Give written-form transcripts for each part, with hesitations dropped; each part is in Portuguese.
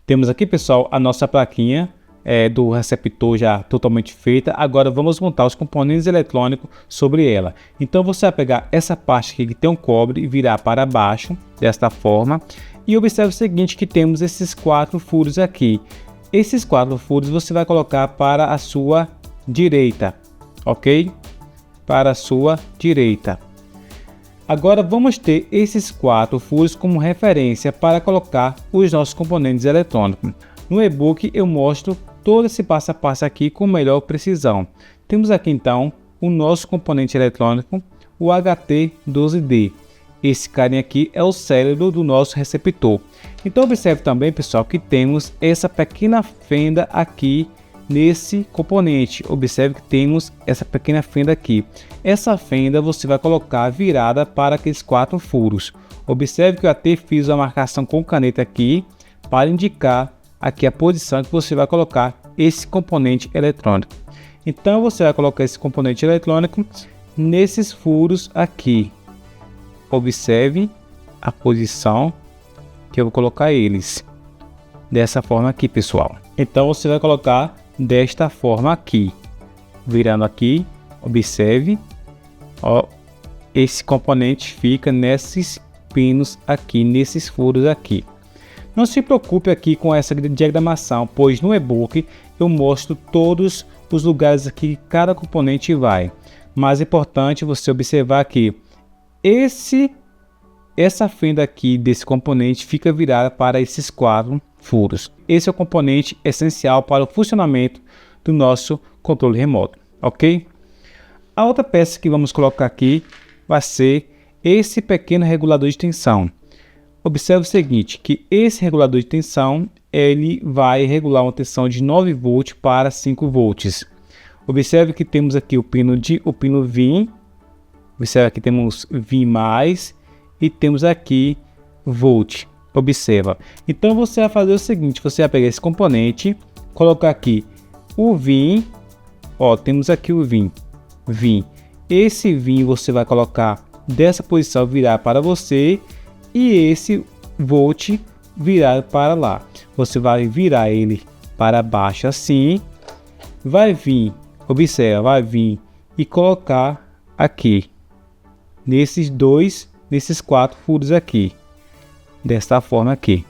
Temos aqui, pessoal, a nossa plaquinha do receptor já totalmente feita. Agora vamos montar os componentes eletrônicos sobre ela. Então você vai pegar essa parte aqui que tem um cobre e virar para baixo desta forma. E observe o seguinte, que temos esses 4 furos aqui. Esses 4 furos você vai colocar para a sua direita, ok? Para a sua direita. Agora vamos ter esses 4 furos como referência para colocar os nossos componentes eletrônicos. No e-book eu mostro todo esse passo a passo aqui com melhor precisão. Temos aqui então o nosso componente eletrônico, o HT12D. Esse carinha aqui é o cérebro do nosso receptor. Então observe também, pessoal, que temos essa pequena fenda aqui nesse componente. Observe que temos essa pequena fenda aqui. Essa fenda você vai colocar virada para aqueles 4 furos. Observe que eu até fiz uma marcação com caneta aqui para indicar aqui a posição que você vai colocar esse componente eletrônico. Então você vai colocar esse componente eletrônico nesses furos aqui. Observe a posição que eu vou colocar eles. Dessa forma aqui, pessoal. Então você vai colocar desta forma aqui. Virando aqui, observe. Ó, esse componente fica nesses pinos aqui, nesses furos aqui. Não se preocupe aqui com essa diagramação, pois no e-book eu mostro todos os lugares aqui que cada componente vai. Mas é importante você observar que essa fenda aqui desse componente fica virada para esses 4 furos. Esse é o componente essencial para o funcionamento do nosso controle remoto, ok? A outra peça que vamos colocar aqui vai ser esse pequeno regulador de tensão. Observe o seguinte, que esse regulador de tensão ele vai regular uma tensão de 9 volts para 5 volts. Observe que temos aqui o pino VIN. Observe que temos VIN+, e temos aqui volt. Observa. Então você vai fazer o seguinte, você vai pegar esse componente, colocar aqui o VIN. Ó, temos aqui o VIN. Esse VIN você vai colocar dessa posição, virar para você, e esse volt virar para lá. Você vai virar ele para baixo assim, vai vir, observa, vai vir e colocar aqui nesses 4 furos aqui, desta forma aqui.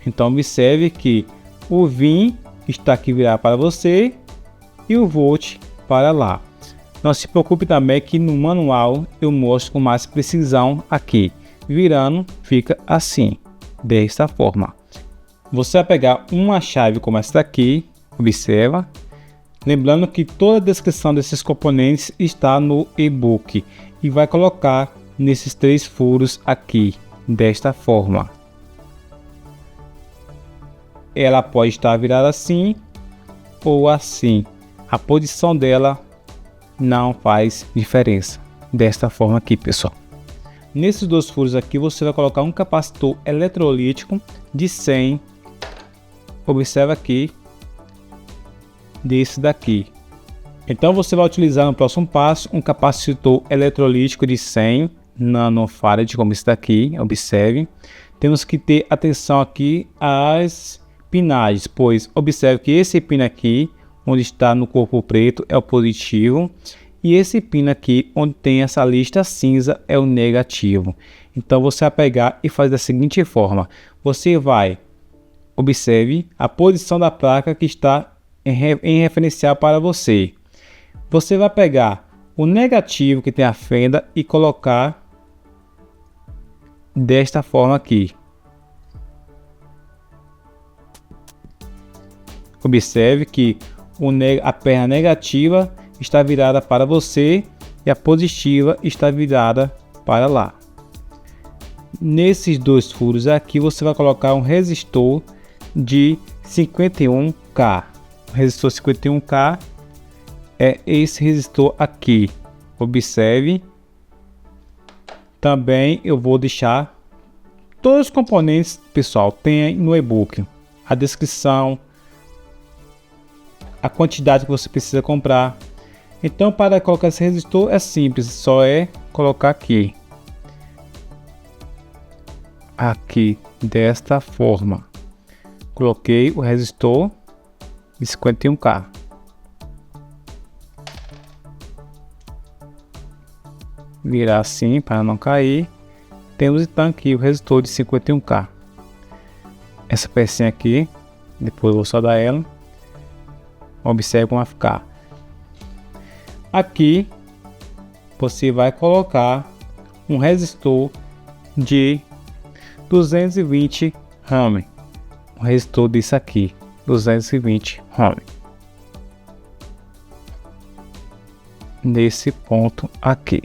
Então observe que o VIN está aqui virar para você e o volt para lá. Não se preocupe também que no manual eu mostro com mais precisão aqui. Virando fica assim, desta forma. Você vai pegar uma chave como essa daqui, observa. Lembrando que toda a descrição desses componentes está no e-book. E vai colocar nesses 3 furos aqui, desta forma. Ela pode estar virada assim ou assim. A posição dela não faz diferença. Desta forma aqui, pessoal. Nesses 2 furos aqui você vai colocar um capacitor eletrolítico de 100. Observa aqui. Desse daqui. Então você vai utilizar no próximo passo um capacitor eletrolítico de 100 nanofarad, como esse daqui. Observe. Temos que ter atenção aqui às pinagens, pois observe que esse pino aqui, onde está no corpo preto, é o positivo, e esse pino aqui, onde tem essa lista cinza, é o negativo. Então você vai pegar e fazer da seguinte forma: você vai, observe a posição da placa que está em referencial para você. Você vai pegar o negativo que tem a fenda e colocar desta forma aqui. Observe que a perna negativa está virada para você e a positiva está virada para lá. Nesses 2 furos aqui você vai colocar um resistor de 51K. O resistor 51K é esse resistor aqui. Observe. Também eu vou deixar todos os componentes, pessoal, tem no e-book. A descrição, a quantidade que você precisa comprar. Então, para colocar esse resistor é simples, só é colocar aqui desta forma. Coloquei o resistor de 51K. Virar assim para não cair. Temos então aqui o resistor de 51K. Essa pecinha aqui, depois eu vou soldar ela. Observe como vai ficar. Aqui você vai colocar um resistor de 220 ohm. Um resistor desse aqui, 220 ohm. Nesse ponto aqui.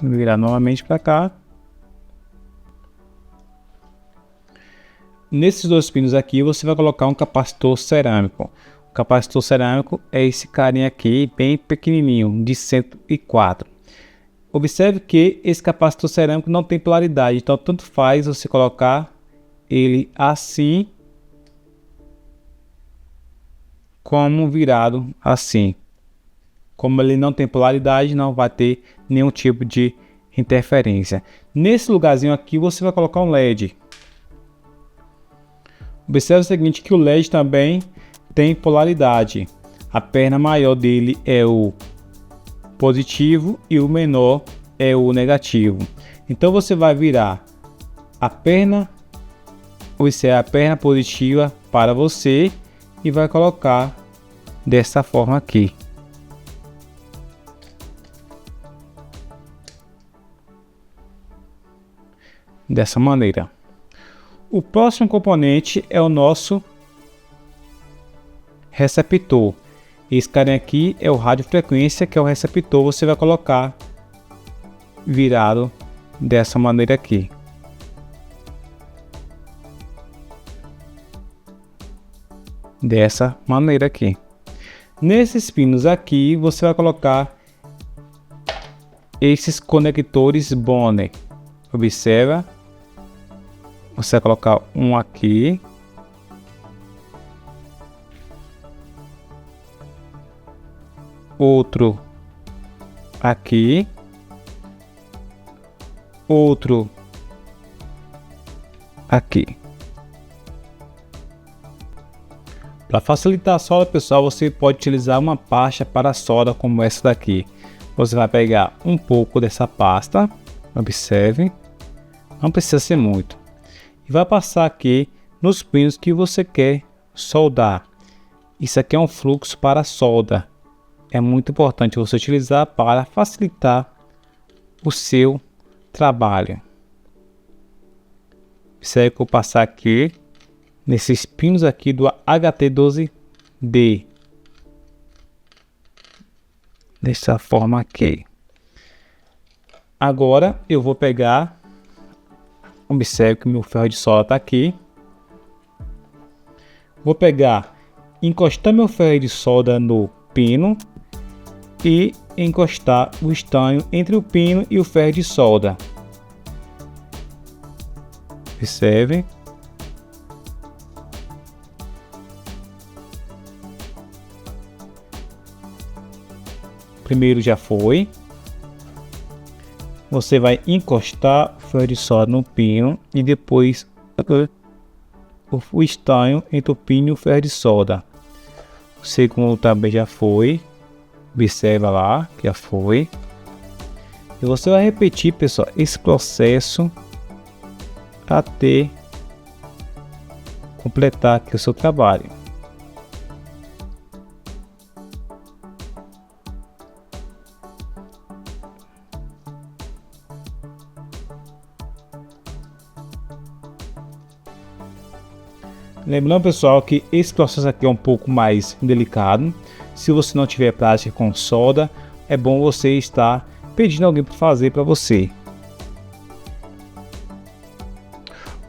Virar novamente para cá. Nesses dois pinos aqui você vai colocar um capacitor cerâmico. O capacitor cerâmico é esse carinha aqui, bem pequenininho, de 104. Observe que esse capacitor cerâmico não tem polaridade, então tanto faz você colocar ele assim como virado assim. Como ele não tem polaridade, não vai ter nenhum tipo de interferência. Nesse lugarzinho aqui você vai colocar um LED. Observe o seguinte, que o LED também tem polaridade. A perna maior dele é o positivo e o menor é o negativo. Então você vai virar a perna, a perna positiva para você e vai colocar dessa forma aqui. Dessa maneira. O próximo componente é o nosso receptor. Esse carinha aqui é o radiofrequência, que é o receptor. Você vai colocar virado dessa maneira aqui. Dessa maneira aqui. Nesses pinos aqui você vai colocar esses conectores Bonner. Observa. Você vai colocar um aqui. Outro aqui. Outro aqui. Para facilitar a solda, pessoal, você pode utilizar uma pasta para solda como essa daqui. Você vai pegar um pouco dessa pasta. Observe. Não precisa ser muito. E vai passar aqui nos pinos que você quer soldar. Isso aqui é um fluxo para solda. É muito importante você utilizar para facilitar o seu trabalho. Observe que eu vou passar aqui nesses pinos aqui do HT12D. Dessa forma aqui. Agora eu vou pegar. Observe que o meu ferro de solda está aqui. Vou pegar, encostar meu ferro de solda no pino e encostar o estanho entre o pino e o ferro de solda. Observe. Primeiro já foi. Você vai encostar o ferro de solda no pino e depois o estanho entre o pino e o ferro de solda. O segundo também já foi. Observa lá que já foi. E você vai repetir, pessoal, esse processo até completar aqui o seu trabalho. Lembrando, pessoal, que esse processo aqui é um pouco mais delicado. Se você não tiver prática com solda, é bom você estar pedindo alguém para fazer para você.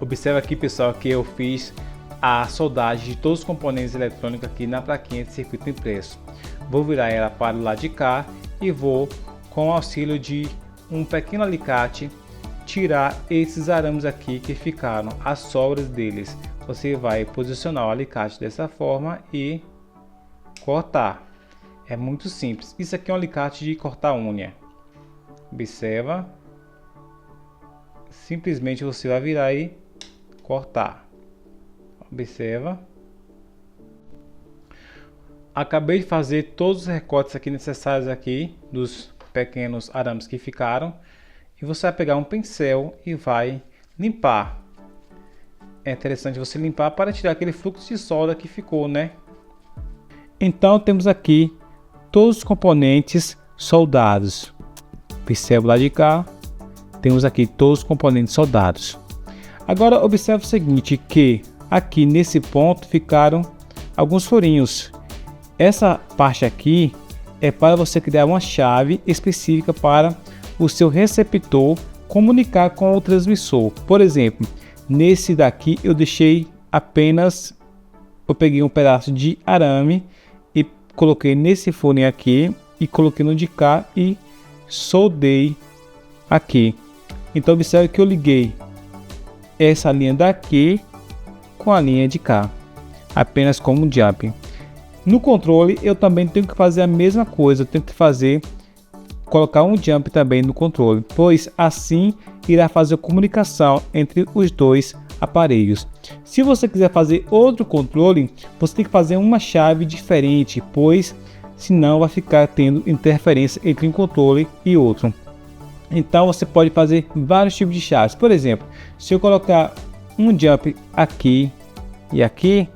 Observe aqui, pessoal, que eu fiz a soldagem de todos os componentes eletrônicos aqui na plaquinha de circuito impresso. Vou virar ela para o lado de cá e vou, com o auxílio de um pequeno alicate, tirar esses arames aqui que ficaram, as sobras deles. Você vai posicionar o alicate dessa forma e cortar. É muito simples. Isso aqui é um alicate de cortar unha. Observa. Simplesmente você vai virar e cortar. observa. Acabei de fazer todos os recortes aqui necessários aqui dos pequenos arames que ficaram. E você vai pegar um pincel e vai limpar. É interessante você limpar para tirar aquele fluxo de solda que ficou, né? Então temos aqui todos os componentes soldados. Observe lá de cá. Temos aqui todos os componentes soldados. Agora observe o seguinte, que aqui nesse ponto ficaram alguns furinhos. Essa parte aqui é para você criar uma chave específica para o seu receptor comunicar com o transmissor. Por exemplo, nesse daqui eu deixei apenas, eu peguei um pedaço de arame e coloquei nesse fone aqui e coloquei no de cá e soldei aqui. Então observe que eu liguei essa linha daqui com a linha de cá, apenas como um jump. No controle eu também tenho que fazer a mesma coisa, eu tenho que colocar um jump também no controle, pois assim irá fazer a comunicação entre os dois aparelhos. Se você quiser fazer outro controle, você tem que fazer uma chave diferente, pois senão vai ficar tendo interferência entre um controle e outro. Então você pode fazer vários tipos de chaves. Por exemplo, se eu colocar um jump aqui e aqui,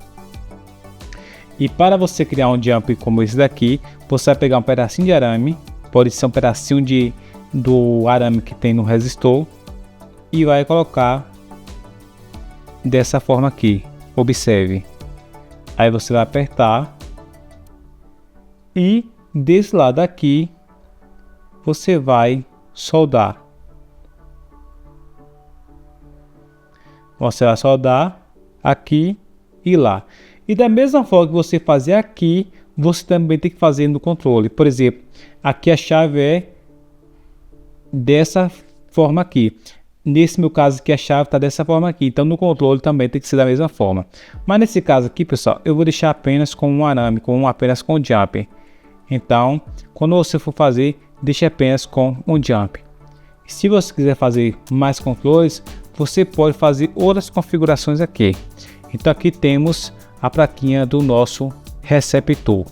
e para você criar um jump como esse daqui, você vai pegar um pedacinho de arame, pode ser um pedacinho do arame que tem no resistor, e vai colocar dessa forma aqui. Observe. Aí você vai apertar e desse lado aqui você vai soldar. Você vai soldar aqui e lá. E da mesma forma que você fazer aqui, você também tem que fazer no controle. Por exemplo, aqui a chave é dessa forma aqui. Nesse meu caso aqui a chave está dessa forma aqui. Então no controle também tem que ser da mesma forma. Mas nesse caso aqui, pessoal, eu vou deixar apenas com um arame, apenas com um jump. Então, quando você for fazer, deixe apenas com um jump. Se você quiser fazer mais controles, você pode fazer outras configurações aqui. Então aqui temos a plaquinha do nosso receptor.